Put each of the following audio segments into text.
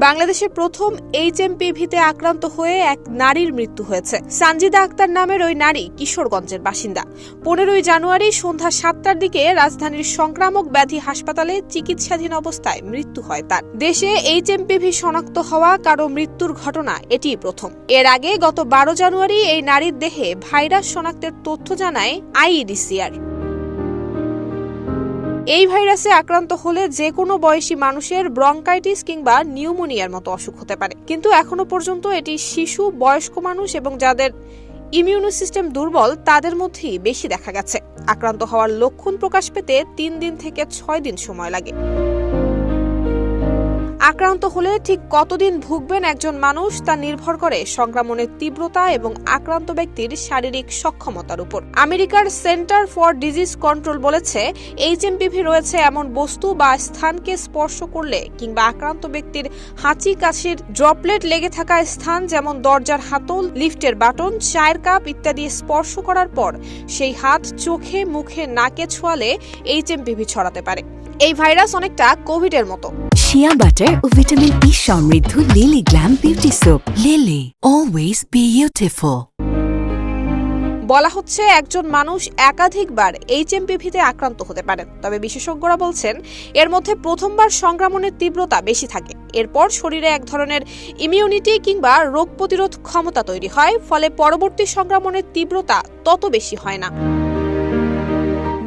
বাংলাদেশে প্রথম HMPV-তে আক্রান্ত হয়ে এক নারীর মৃত্যু হয়েছে। সানজিদা আক্তার নামের ওই নারী কিশোরগঞ্জের বাসিন্দা। 15 জানুয়ারি সন্ধ্যা 7টার দিকে রাজধানীর সংক্রামক ব্যাধি হাসপাতালে চিকিৎসাধীন অবস্থায় মৃত্যু হয় তার। দেশে HMPV শনাক্ত হওয়া কারো মৃত্যুর ঘটনা এটিই প্রথম। এর আগে গত 12 জানুয়ারি এই নারীর দেহে ভাইরাস শনাক্তের তথ্য জানায় IEDCR। এই ভাইরাসে আক্রান্ত হলে যে কোনো বয়সী মানুষের ব্রঙ্কাইটিস কিংবা নিউমোনিয়ার মতো অসুখ হতে পারে, কিন্তু এখনো পর্যন্ত এটি শিশু, বয়স্ক মানুষ এবং যাদের ইমিউনো সিস্টেম দুর্বল তাদের মধ্যেই বেশি দেখা গেছে। আক্রান্ত হওয়ার লক্ষণ প্রকাশ পেতে 3 দিন থেকে 6 দিন সময় লাগে। আক্রান্ত হলে ঠিক কতদিন ভুগবেন একজন মানুষ তা নির্ভর করে সংক্রমণের তীব্রতা এবং আক্রান্ত ব্যক্তির শারীরিক সক্ষমতার উপর। আমেরিকার সেন্টার ফর ডিজিজ কন্ট্রোল বলেছে, HMPV রয়েছে এমন বস্তু বা স্থানকে স্পর্শ করলে কিংবা আক্রান্ত ব্যক্তির হাঁচি কাশির ড্রপলেট লেগে থাকা স্থান, যেমন দরজার হাতল, লিফটের বাটন, চায়ের কাপ ইত্যাদি স্পর্শ করার পর সেই হাত চোখে, মুখে, নাকে ছোঁয়ালে HMPV ছড়াতে পারে। এই ভাইরাস অনেকটা কোভিডের মতো। শিয়া বাটার ও ভিটামিন ই সমৃদ্ধ lily glam beauty soap. Lily, always beautiful. বলা হচ্ছে একজন মানুষ একাধিকবার HMPV-তে আক্রান্ত হতে পারেন, তবে বিশেষজ্ঞরা বলছেন এর মধ্যে প্রথমবার সংক্রমণের তীব্রতা বেশি থাকে। এরপর শরীরে এক ধরনের ইমিউনিটি কিংবা রোগ প্রতিরোধ ক্ষমতা তৈরি হয়, ফলে পরবর্তী সংক্রমণের তীব্রতা তত বেশি হয় না।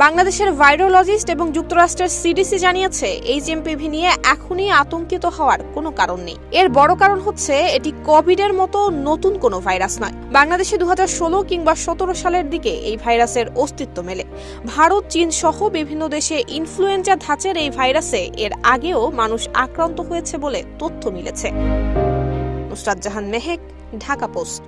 বাংলাদেশের ভাইরোলজিস্ট এবং যুক্তরাষ্ট্রের CDC জানিয়েছে, HMPV নিয়ে এখনই আতঙ্কিত হওয়ার কোনো কারণ নেই। এর বড় কারণ হচ্ছে এটি কোভিডের মতো নতুন কোনো ভাইরাস নয়। বাংলাদেশে 2016 কিংবা 17 সালের দিকে এই ভাইরাসের অস্তিত্ব মেলে। ভারত, চীন সহ বিভিন্ন দেশে ইনফ্লুয়েঞ্জা ধাঁচের এই ভাইরাসে এর আগেও মানুষ আক্রান্ত হয়েছে বলে তথ্য মিলেছে। নুসরাত জাহান মেহেক, ঢাকা পোস্ট।